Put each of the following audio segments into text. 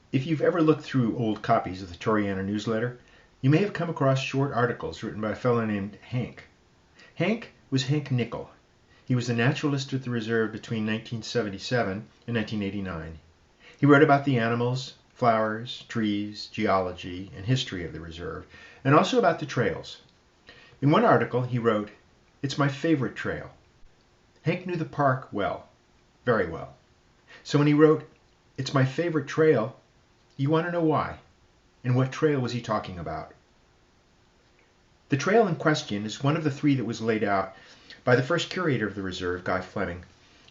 If you've ever looked through old copies of the Torriana newsletter, you may have come across short articles written by a fellow named Hank. Hank was Hank Nichol. He was the naturalist at the reserve between 1977 and 1989. He wrote about the animals, flowers, trees, geology, and history of the reserve, and also about the trails. In one article, he wrote, "It's my favorite trail." Hank knew the park well, very well. So when he wrote, "It's my favorite trail," you want to know why. And what trail was he talking about? The trail in question is one of the three that was laid out by the first curator of the reserve, Guy Fleming,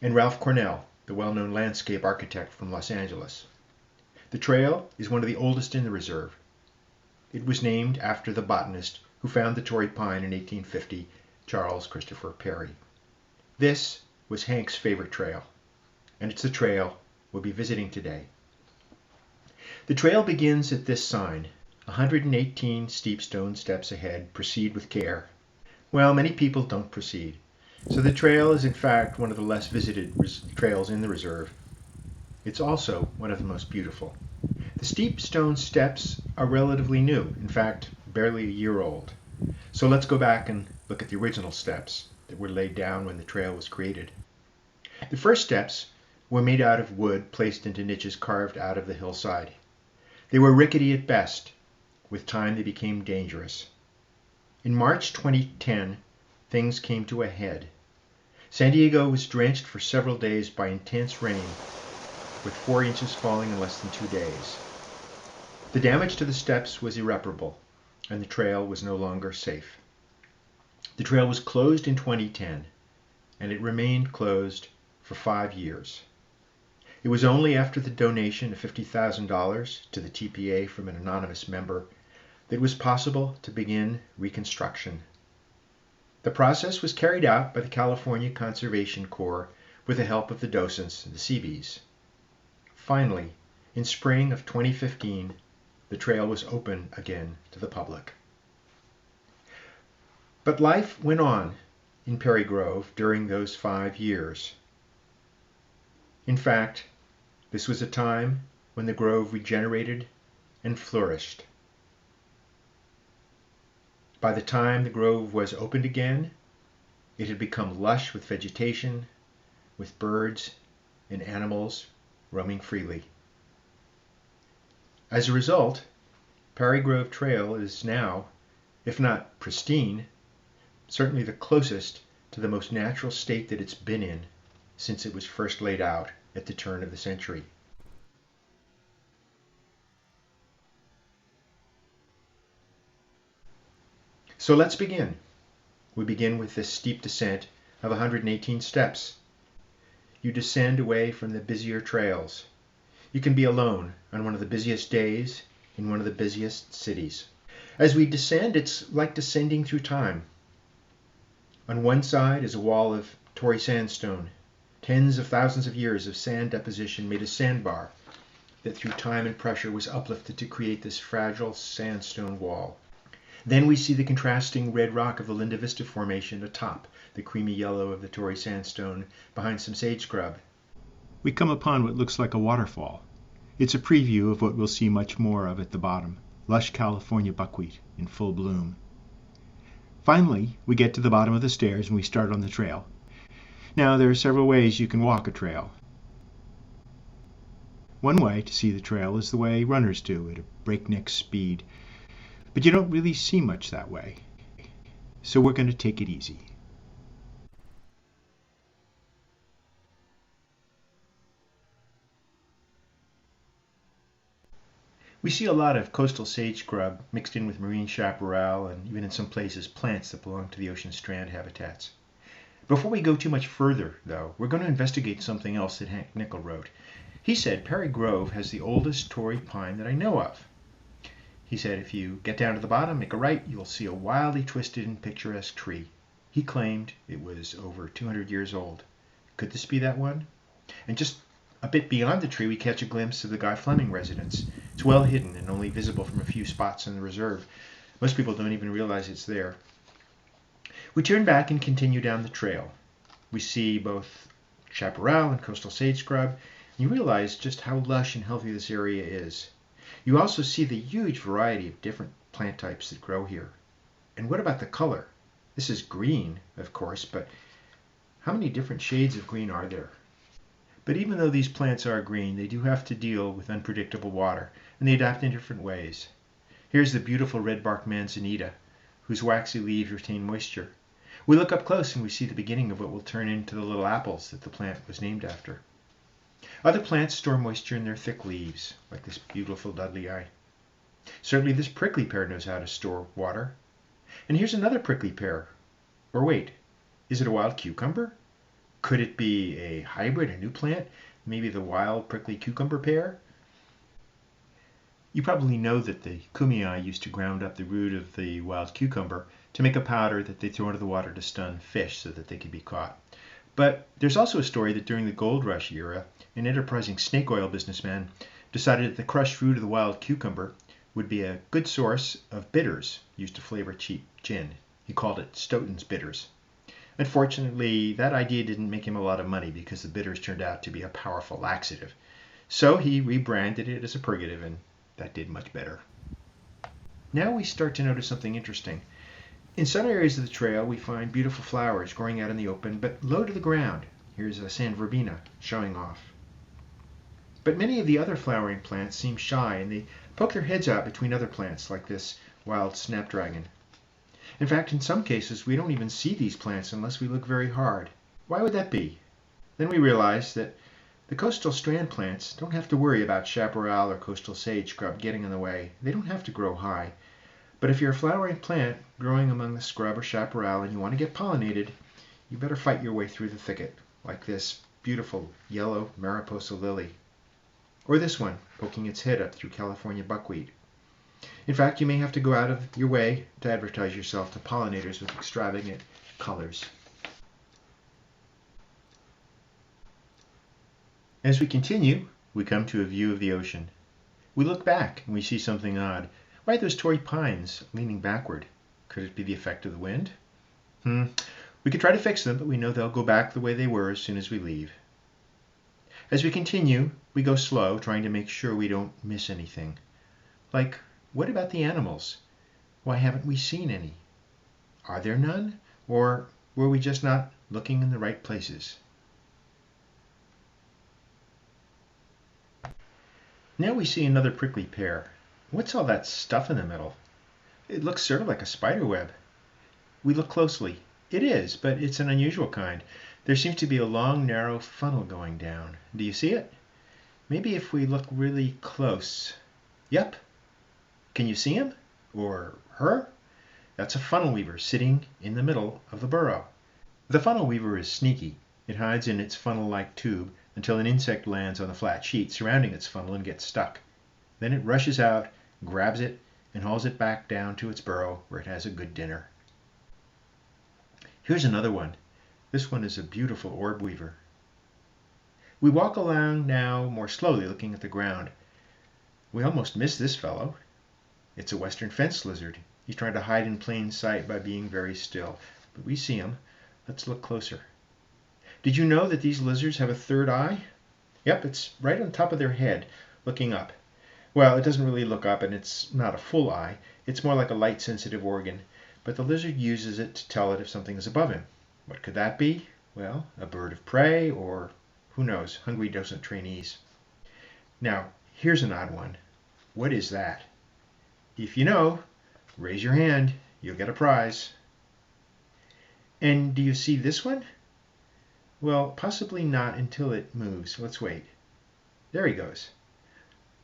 and Ralph Cornell, the well-known landscape architect from Los Angeles. The trail is one of the oldest in the reserve. It was named after the botanist who found the Torrey pine in 1850, Charles Christopher Perry. This was Hank's favorite trail, and it's the trail we'll be visiting today. The trail begins at this sign, 118 steep stone steps ahead, proceed with care. Well, many people don't proceed. So the trail is in fact one of the less visited trails in the reserve. It's also one of the most beautiful. The steep stone steps are relatively new, in fact, barely a year old. So let's go back and look at the original steps that were laid down when the trail was created. The first steps were made out of wood placed into niches carved out of the hillside. They were rickety at best. With time they became dangerous. In March 2010, things came to a head. San Diego was drenched for several days by intense rain, with 4 inches falling in less than 2 days. The damage to the steps was irreparable, and the trail was no longer safe. The trail was closed in 2010, and it remained closed for 5 years. It was only after the donation of $50,000 to the TPA from an anonymous member that it was possible to begin reconstruction. The process was carried out by the California Conservation Corps with the help of the docents and the Seabees. Finally, in spring of 2015, the trail was open again to the public. But life went on in Perry Grove during those 5 years. In fact, this was a time when the grove regenerated and flourished. By the time the grove was opened again, it had become lush with vegetation, with birds and animals roaming freely. As a result, Perry Grove Trail is now, if not pristine, certainly the closest to the most natural state that it's been in since it was first laid out at the turn of the century. So let's begin. We begin with this steep descent of 118 steps. You descend away from the busier trails. You can be alone on one of the busiest days in one of the busiest cities. As we descend, it's like descending through time. On one side is a wall of Torrey sandstone. Tens of thousands of years of sand deposition made a sandbar that through time and pressure was uplifted to create this fragile sandstone wall. Then we see the contrasting red rock of the Linda Vista Formation atop the creamy yellow of the Torrey sandstone behind some sage scrub. We come upon what looks like a waterfall. It's a preview of what we'll see much more of at the bottom, lush California buckwheat in full bloom. Finally, we get to the bottom of the stairs and we start on the trail. Now, there are several ways you can walk a trail. One way to see the trail is the way runners do, at a breakneck speed. But you don't really see much that way. So we're going to take it easy. We see a lot of coastal sage scrub mixed in with marine chaparral and even in some places plants that belong to the ocean strand habitats. Before we go too much further, though, we're going to investigate something else that Hank Nichol wrote. He said Perry Grove has the oldest Torrey pine that I know of. He said if you get down to the bottom, make a right, you'll see a wildly twisted and picturesque tree. He claimed it was over 200 years old. Could this be that one? And just a bit beyond the tree, we catch a glimpse of the Guy Fleming residence. It's well hidden and only visible from a few spots in the reserve. Most people don't even realize it's there. We turn back and continue down the trail. We see both chaparral and coastal sage scrub. You realize just how lush and healthy this area is. You also see the huge variety of different plant types that grow here. And what about the color? This is green, of course, but how many different shades of green are there? But even though these plants are green, they do have to deal with unpredictable water, and they adapt in different ways. Here's the beautiful red-barked manzanita, whose waxy leaves retain moisture. We look up close and we see the beginning of what will turn into the little apples that the plant was named after. Other plants store moisture in their thick leaves, like this beautiful Dudley eye. Certainly this prickly pear knows how to store water. And here's another prickly pear. Or wait, is it a wild cucumber? Could it be a hybrid, a new plant? Maybe the wild prickly cucumber pear? You probably know that the Kumeyaay used to ground up the root of the wild cucumber to make a powder that they throw into the water to stun fish so that they could be caught. But there's also a story that during the gold rush era, an enterprising snake oil businessman decided that the crushed root of the wild cucumber would be a good source of bitters used to flavor cheap gin. He called it Stoughton's bitters. Unfortunately, that idea didn't make him a lot of money because the bitters turned out to be a powerful laxative. So he rebranded it as a purgative, and that did much better. Now we start to notice something interesting. In some areas of the trail, we find beautiful flowers growing out in the open, but low to the ground. Here's a San Verbena showing off. But many of the other flowering plants seem shy, and they poke their heads out between other plants, like this wild snapdragon. In fact, in some cases, we don't even see these plants unless we look very hard. Why would that be? Then we realize that the coastal strand plants don't have to worry about chaparral or coastal sage scrub getting in the way. They don't have to grow high. But if you're a flowering plant growing among the scrub or chaparral and you want to get pollinated, you better fight your way through the thicket, like this beautiful yellow Mariposa lily. Or this one, poking its head up through California buckwheat. In fact, you may have to go out of your way to advertise yourself to pollinators with extravagant colors. As we continue, we come to a view of the ocean. We look back and we see something odd. Why are those Torrey pines leaning backward? Could it be the effect of the wind? We could try to fix them, but we know they'll go back the way they were as soon as we leave. As we continue, we go slow, trying to make sure we don't miss anything. Like, what about the animals? Why haven't we seen any? Are there none? Or were we just not looking in the right places? Now we see another prickly pear. What's all that stuff in the middle? It looks sort of like a spider web. We look closely. It is, but it's an unusual kind. There seems to be a long, narrow funnel going down. Do you see it? Maybe if we look really close. Yep. Can you see him? Or her? That's a funnel weaver sitting in the middle of the burrow. The funnel weaver is sneaky. It hides in its funnel-like tube until an insect lands on the flat sheet surrounding its funnel and gets stuck. Then it rushes out, grabs it, and hauls it back down to its burrow where it has a good dinner. Here's another one. This one is a beautiful orb weaver. We walk along now more slowly, looking at the ground. We almost miss this fellow. It's a western fence lizard. He's trying to hide in plain sight by being very still, but we see him. Let's look closer. Did you know that these lizards have a third eye? Yep, it's right on top of their head, looking up. Well, it doesn't really look up, and it's not a full eye. It's more like a light-sensitive organ, but the lizard uses it to tell it if something is above him. What could that be? Well, a bird of prey, or who knows, hungry docent trainees. Now, here's an odd one. What is that? If you know, raise your hand. You'll get a prize. And do you see this one? Well, possibly not until it moves. Let's wait. There he goes.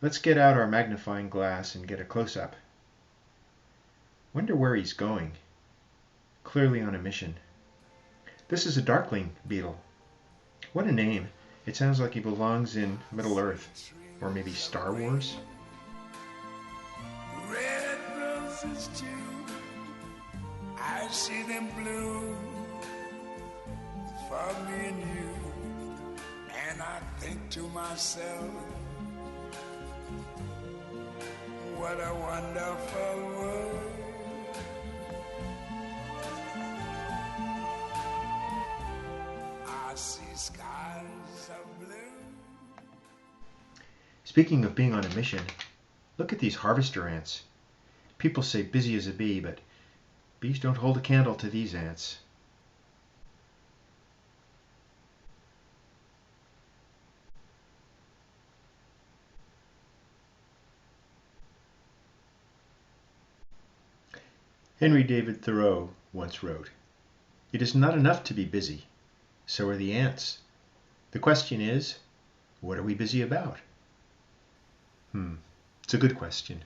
Let's get out our magnifying glass and get a close-up. Wonder where he's going. Clearly on a mission. This is a darkling beetle. What a name. It sounds like he belongs in Middle-earth, or maybe Star Wars. Red roses too, I see them bloom for me and you, and I think to myself, what a wonderful world. I see skies of blue Speaking of being on a mission, look at these harvester ants. People say busy as a bee, but bees don't hold a candle to these ants. Henry David Thoreau once wrote, "It is not enough to be busy. So are the ants. The question is, what are we busy about?" It's a good question.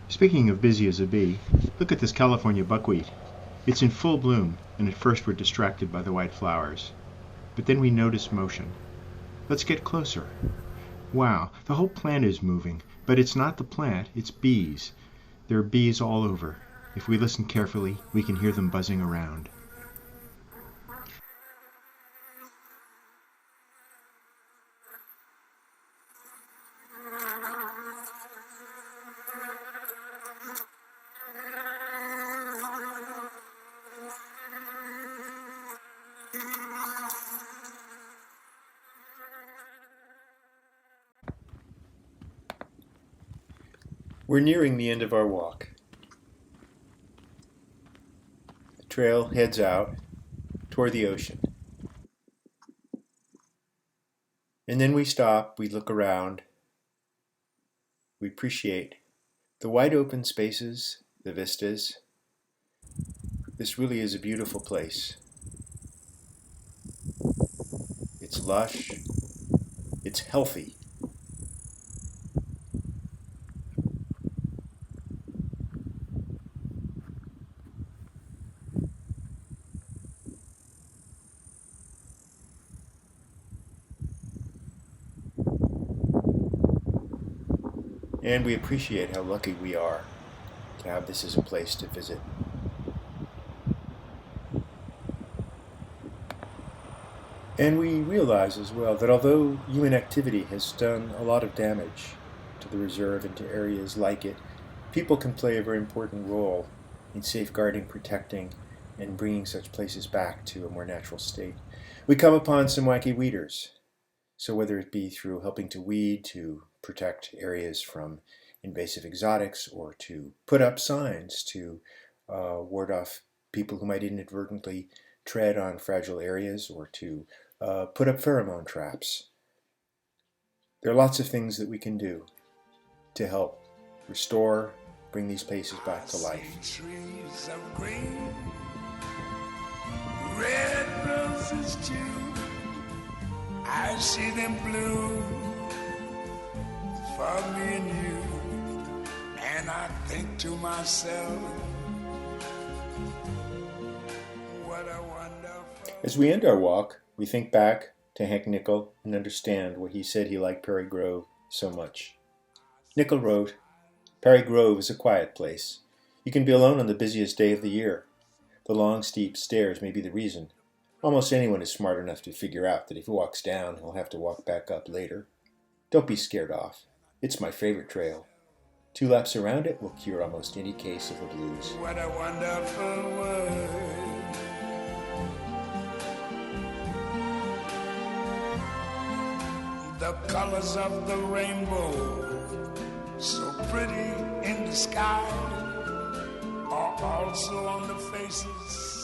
Speaking of busy as a bee, look at this California buckwheat. It's in full bloom, and at first we're distracted by the white flowers. But then we notice motion. Let's get closer. Wow, the whole plant is moving, but it's not the plant, it's bees. There are bees all over. If we listen carefully, we can hear them buzzing around. We're nearing the end of our walk. The trail heads out toward the ocean. And then we stop, we look around, we appreciate the wide open spaces, the vistas. This really is a beautiful place. It's lush, it's healthy. And we appreciate how lucky we are to have this as a place to visit. And we realize as well that although human activity has done a lot of damage to the reserve and to areas like it, people can play a very important role in safeguarding, protecting, and bringing such places back to a more natural state. We come upon some wacky weeders. So whether it be through helping to weed, to protect areas from invasive exotics, or to put up signs to ward off people who might inadvertently tread on fragile areas, or to put up pheromone traps. There are lots of things that we can do to help restore, bring these places back to life. Trees of green, red roses too. I see them bloom for me and you, and I think to myself, what a wonderful... As we end our walk, we think back to Hank Nichol and understand why he said he liked Perry Grove so much. Nichol wrote, "Perry Grove is a quiet place. You can be alone on the busiest day of the year. The long, steep stairs may be the reason. Almost anyone is smart enough to figure out that if he walks down, he'll have to walk back up later. Don't be scared off. It's my favorite trail. 2 laps around it will cure almost any case of the blues." What a wonderful world. The colors of the rainbow, so pretty in the sky, are also on the faces